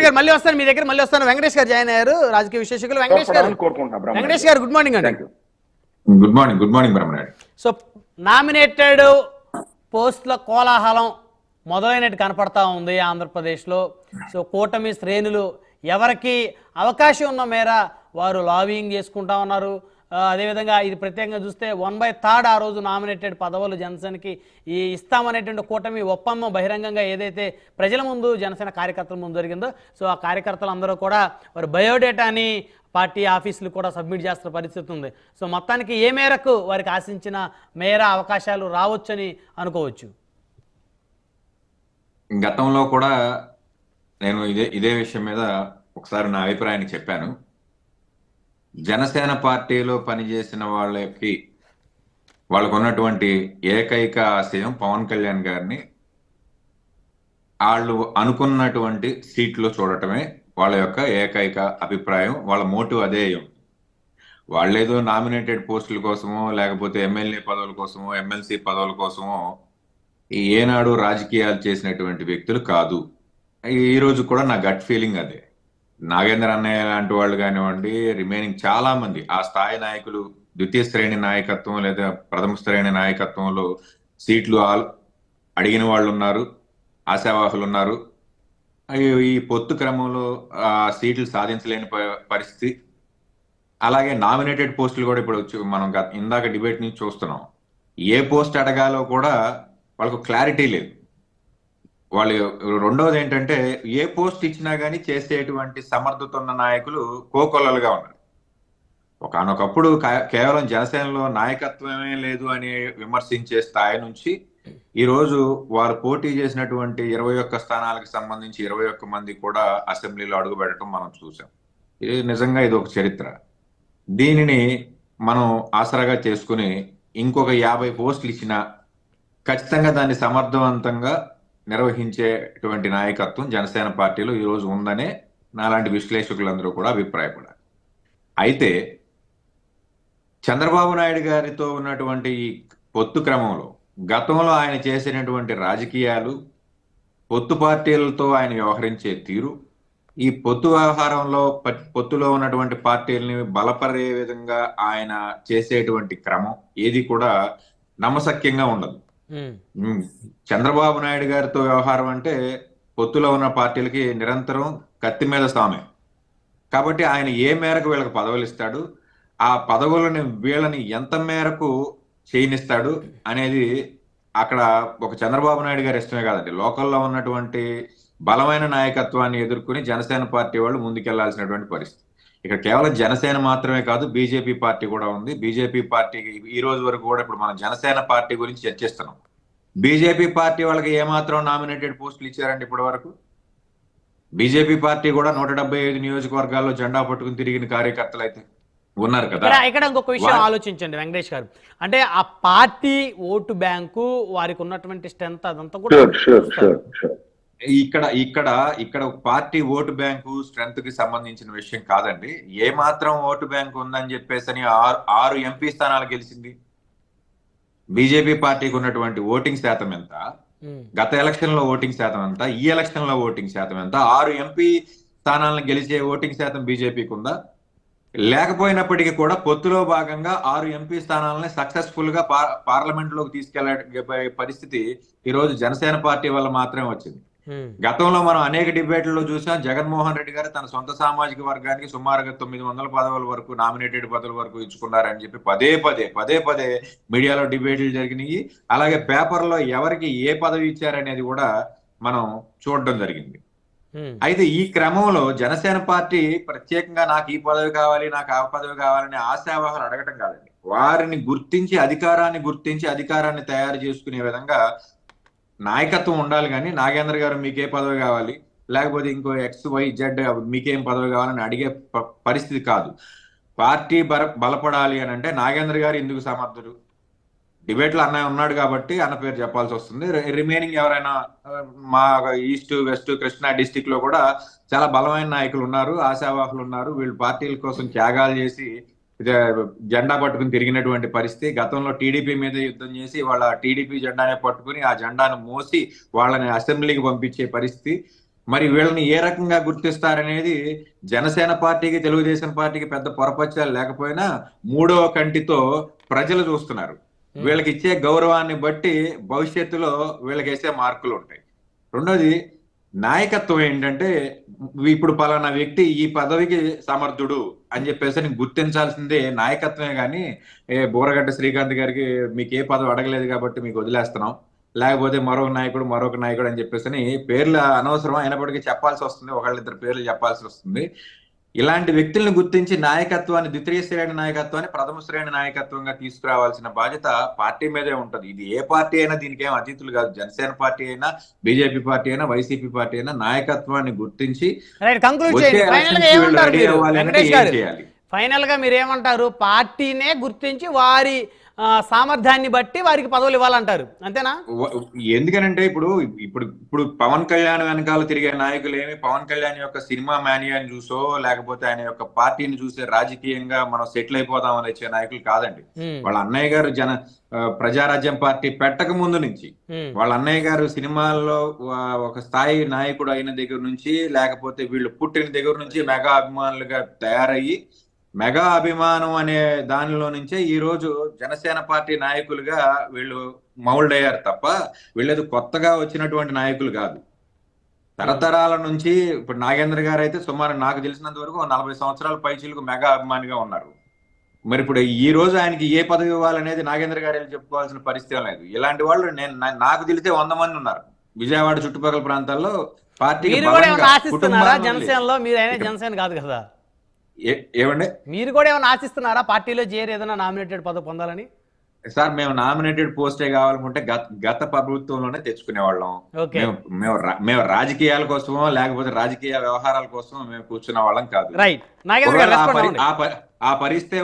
గారు మళ్ళీ వస్తాను మీ దగ్గర, మళ్ళీ వస్తాను. వెంకటేష్ గారు జాయిన్ అయ్యారు, రాజకీయ విశ్లేషకులు. వెంకటేష్ గారు గుడ్ మార్నింగ్ అండి. Good morning Brahmanaidu. So nominated పోస్టుల కోలాహలం మొదలైనట్టు కనపడతా ఉంది ఆంధ్రప్రదేశ్లో. సో కూటమి శ్రేణులు ఎవరికి అవకాశం ఉన్న మేర వారు లాబింగ్ చేసుకుంటా ఉన్నారు. అదేవిధంగా ఇది ప్రత్యేకంగా చూస్తే 1/3 ఆ రోజు నామినేటెడ్ పదవులు జనసేనకి ఇస్తామనేటువంటి కూటమి ఒప్పందం బహిరంగంగా ఏదైతే ప్రజల ముందు జనసేన కార్యకర్తల ముందు జరిగిందో, సో ఆ కార్యకర్తలు అందరూ కూడా వారి బయోడేటాని పార్టీ ఆఫీసులు కూడా సబ్మిట్ చేస్తున్న పరిస్థితి ఉంది. సో మొత్తానికి ఏ మేరకు వారికి ఆశించిన మేర అవకాశాలు రావచ్చని అనుకోవచ్చు? గతంలో కూడా నేను ఇదే విషయం మీద ఒకసారి నా అభిప్రాయాన్ని చెప్పాను. జనసేన పార్టీలో పనిచేసిన వాళ్ళకు ఉన్నటువంటి ఏకైక ఆశయం పవన్ కళ్యాణ్ గారిని వాళ్ళు అనుకున్నటువంటి సీట్లో చూడటమే వాళ్ళ యొక్క ఏకైక అభిప్రాయం. వాళ్ళ మోటివ్ అదే. వాళ్ళేదో నామినేటెడ్ పోస్టుల కోసమో లేకపోతే ఎమ్మెల్యే పదవుల కోసమో ఎమ్మెల్సీ పదవుల కోసమో ఏనాడు రాజకీయాలు చేసినటువంటి వ్యక్తులు కాదు. ఈ రోజు కూడా నా గట్ ఫీలింగ్ అదే. నాగేంద్ర అన్నయ్య లాంటి వాళ్ళు కానివ్వండి, రిమైనింగ్ చాలా మంది ఆ స్థాయి నాయకులు, ద్వితీయ శ్రేణి నాయకత్వం లేదా ప్రథమ శ్రేణి నాయకత్వంలో సీట్లు అడిగిన వాళ్ళు ఉన్నారు, ఆశావాహులు ఉన్నారు. ఈ పొత్తు క్రమంలో ఆ సీట్లు సాధించలేని పరిస్థితి. అలాగే నామినేటెడ్ పోస్టులు కూడా ఇప్పుడు మనం ఇందాక డిబేట్ నుంచి చూస్తున్నాం. ఏ పోస్ట్ అడగాలో కూడా వాళ్ళకు క్లారిటీ లేదు. వాళ్ళు రెండవది ఏంటంటే ఏ పోస్ట్ ఇచ్చినా కానీ చేసేటువంటి సమర్థత ఉన్న నాయకులు కోకొల్లలుగా ఉన్నారు. ఒకనొకప్పుడు కేవలం జనసేనలో నాయకత్వమే లేదు అని విమర్శించే స్థాయి నుంచి ఈరోజు వారు పోటీ చేసినటువంటి 21 స్థానాలకు సంబంధించి 21 మంది కూడా అసెంబ్లీలో అడుగు పెట్టడం మనం చూసాం. ఇది నిజంగా ఇది ఒక చరిత్ర. దీనిని మనం ఆసరాగా చేసుకుని ఇంకొక 50 పోస్టులు ఇచ్చినా ఖచ్చితంగా దాన్ని సమర్థవంతంగా నిర్వహించేటువంటి నాయకత్వం జనసేన పార్టీలో ఈరోజు ఉందనే నాలాంటి విశ్లేషకులందరూ కూడా అభిప్రాయపడారు. అయితే చంద్రబాబు నాయుడు గారితో ఉన్నటువంటి ఈ పొత్తు క్రమంలో గతంలో ఆయన చేసినటువంటి రాజకీయాలు, పొత్తు పార్టీలతో ఆయన వ్యవహరించే తీరు, ఈ పొత్తు వ్యవహారంలో పొత్తులో ఉన్నటువంటి పార్టీలని బలపడే విధంగా ఆయన చేసేటువంటి క్రమం ఏది కూడా నమ్మశక్యంగా ఉండదు. చంద్రబాబు నాయుడు గారితో వ్యవహారం అంటే పొత్తులో ఉన్న పార్టీలకి నిరంతరం కత్తి మీద సామే. కాబట్టి ఆయన ఏ మేరకు వీళ్ళకి పదవులు ఇస్తాడు, ఆ పదవులని వీళ్ళని ఎంత మేరకు చేయనిస్తాడు అనేది అక్కడ ఒక చంద్రబాబు నాయుడు గారి ఇష్టమే కాదండి, లోకల్లో ఉన్నటువంటి బలమైన నాయకత్వాన్ని ఎదుర్కొని జనసేన పార్టీ వాళ్ళు ముందుకెళ్లాల్సినటువంటి పరిస్థితి. ఇక్కడ కేవలం జనసేన మాత్రమే కాదు, బీజేపీ పార్టీ కూడా ఉంది. బీజేపీ పార్టీకి ఈ రోజు వరకు కూడా ఇప్పుడు మనం జనసేన పార్టీ గురించి చర్చిస్తున్నాం. బీజేపీ పార్టీ వాళ్ళకి ఏమాత్రం నామినేటెడ్ పోస్టులు ఇచ్చారండి ఇప్పటి వరకు? బీజేపీ పార్టీ కూడా 175 నియోజకవర్గాల్లో జెండా పట్టుకుని తిరిగిన కార్యకర్తలు అయితే ఉన్నారు కదా. ఇక్కడ ఇంకొక విషయం ఆలోచించండి వెంకటేష్ గారు, అంటే ఆ పార్టీ ఓటు బ్యాంకు వారికి ఉన్నటువంటి స్ట్రెంత్ అదంతా కూడా ఇక్కడ పార్టీ ఓటు బ్యాంకు స్ట్రెంత్ కి సంబంధించిన విషయం కాదండి. ఏ మాత్రం ఓటు బ్యాంకు ఉందని చెప్పేసి 6 ఎంపీ స్థానాలు గెలిచింది. బీజేపీ పార్టీకి ఉన్నటువంటి ఓటింగ్ శాతం ఎంత, గత ఎలక్షన్ లో ఓటింగ్ శాతం ఎంత, ఈ ఎలక్షన్ లో ఓటింగ్ శాతం ఎంత? 6 ఎంపీ స్థానాలను గెలిచే ఓటింగ్ శాతం బీజేపీకి ఉందా? లేకపోయినప్పటికీ కూడా పొత్తులో భాగంగా 6 ఎంపీ స్థానాలని సక్సెస్ఫుల్ గా పార్లమెంట్ లోకి తీసుకెళ్లే పరిస్థితి ఈ రోజు జనసేన పార్టీ వల్ల మాత్రమే వచ్చింది. గతంలో మనం అనేక డిబేట్లలో చూసాం, జగన్మోహన్ రెడ్డి గారు తన సొంత సామాజిక వర్గానికి సుమారుగా 900 పదవుల వరకు నామినేటెడ్ పదవుల వరకు ఇచ్చుకున్నారని చెప్పి పదే పదే మీడియాలో డిబేట్లు జరిగినాయి. అలాగే పేపర్లో ఎవరికి ఏ పదవి ఇచ్చారనేది కూడా మనం చూడడం జరిగింది. అయితే ఈ క్రమంలో జనసేన పార్టీ ప్రత్యేకంగా నాకు ఈ పదవి కావాలి, నాకు ఆ పదవి కావాలని ఆశావాహులు అడగటం కాదండి, వారిని గుర్తించి అధికారాన్ని తయారు చేసుకునే విధంగా నాయకత్వం ఉండాలి. కానీ నాగేంద్ర గారు మీకే పదవి కావాలి, లేకపోతే ఇంకో XYZ మీకేం పదవి కావాలని అడిగే పరిస్థితి కాదు. పార్టీ బలపడాలి అని అంటే నాగేంద్ర గారు ఎందుకు సమర్థుడు? డిబేట్లో అన్నయ్య ఉన్నాడు కాబట్టి అన్న పేరు చెప్పాల్సి వస్తుంది. రిమైనింగ్ ఎవరైనా మా ఈస్ట్ వెస్ట్ కృష్ణా డిస్టిక్ లో కూడా చాలా బలమైన నాయకులు ఉన్నారు, ఆశావాహులు ఉన్నారు. వీళ్ళు పార్టీల కోసం త్యాగాలు చేసి జెండా పట్టుకుని తిరిగినటువంటి పరిస్థితి. గతంలో టీడీపీ మీద యుద్ధం చేసి వాళ్ళ టీడీపీ జెండానే పట్టుకుని ఆ జెండాను మోసి వాళ్ళని అసెంబ్లీకి పంపించే పరిస్థితి. మరి వీళ్ళని ఏ రకంగా గుర్తిస్తారనేది జనసేన పార్టీకి తెలుగుదేశం పార్టీకి పెద్ద పొరపచ్చాలు లేకపోయినా మూడవ కంటితో ప్రజలు చూస్తున్నారు. వీళ్ళకి ఇచ్చే గౌరవాన్ని బట్టి భవిష్యత్తులో వీళ్ళకి వేసే మార్కులు ఉంటాయి. రెండోది నాయకత్వం ఏంటంటే ఇప్పుడు పలానా వ్యక్తి ఈ పదవికి సమర్థుడు అని చెప్పేసి గుర్తించాల్సిందే నాయకత్వమే, కానీ బోరగడ్డ శ్రీకాంత్ గారికి మీకు ఏ పదవి అడగలేదు కాబట్టి మీకు వదిలేస్తున్నాం, లేకపోతే మరొక నాయకుడు అని చెప్పేసి పేర్లు అనవసరం అయినప్పటికీ చెప్పాల్సి వస్తుంది, ఒకళ్ళిద్దరు పేర్లు చెప్పాల్సి వస్తుంది. ఇలాంటి వ్యక్తులను గుర్తించి నాయకత్వాన్ని, ద్వితీయ శ్రేణి నాయకత్వాన్ని ప్రథమ శ్రేణి నాయకత్వంగా తీసుకురావాల్సిన బాధ్యత పార్టీ మీదే ఉంటది. ఇది ఏ పార్టీ అయినా దీనికి ఏం అతిథులు కాదు. జనసేన పార్టీ అయినా, బీజేపీ పార్టీ అయినా, వైసీపీ పార్టీ అయినా నాయకత్వాన్ని గుర్తించి ఫైనల్ గా మీరు ఏమంటారు? పార్టీనే గుర్తించి వారి సామర్థ్యాన్ని బట్టి వారికి పదవులు ఇవ్వాలంటారు, అంతేనా? ఎందుకనంటే ఇప్పుడు పవన్ కళ్యాణ్ వెనకాల తిరిగే నాయకులు ఏమి పవన్ కళ్యాణ్ యొక్క సినిమా మేనియాని చూసో లేకపోతే ఆయన యొక్క పార్టీని చూసే రాజకీయంగా మనం సెటిల్ అయిపోదామని వచ్చే నాయకులు కాదండి. వాళ్ళ అన్నయ్య గారు ప్రజారాజ్యం పార్టీ పెట్టక ముందు నుంచి వాళ్ళ అన్నయ్య గారు సినిమాల్లో ఒక స్థాయి నాయకుడు అయిన దగ్గర నుంచి, లేకపోతే వీళ్ళు పుట్టిన దగ్గర నుంచి మెగా అభిమానులుగా తయారయ్యి మెగా అభిమానం అనే దానిలో నుంచే ఈ రోజు జనసేన పార్టీ నాయకులుగా వీళ్ళు మౌల్డ్ అయ్యారు తప్ప వీళ్ళది కొత్తగా వచ్చినటువంటి నాయకులు కాదు. తరతరాల నుంచి ఇప్పుడు నాగేంద్ర గారు అయితే సుమారు నాకు తెలిసినంత వరకు 40 సంవత్సరాల పైచీలకు మెగా అభిమానిగా ఉన్నారు. మరి ఇప్పుడు ఈ రోజు ఆయనకి ఏ పదవి ఇవ్వాలనేది నాగేంద్ర గారు చెప్పుకోవాల్సిన పరిస్థితి లేదు. ఇలాంటి వాళ్ళు నాకు తెలిసే 100 మంది ఉన్నారు విజయవాడ చుట్టుపక్కల ప్రాంతాల్లో. పార్టీ జనసేనలో మీరైనా జనసేన కాదు కదా, ఏమండి మీరు కూడా ఏమైనా ఆశిస్తున్నారా పార్టీలో చేరి ఏదైనా నామినేటెడ్ పదవి పొందాలని? సార్ మేము నామినేటెడ్ పోస్టే కావాలనుకుంటే గత ప్రభుత్వంలోనే తెచ్చుకునే వాళ్ళం. మేము రాజకీయాల కోసమో లేకపోతే రాజకీయ వ్యవహారాల కోసం మేము కూర్చునే వాళ్ళం కాదు. రైట్, ఆ పరిస్థితి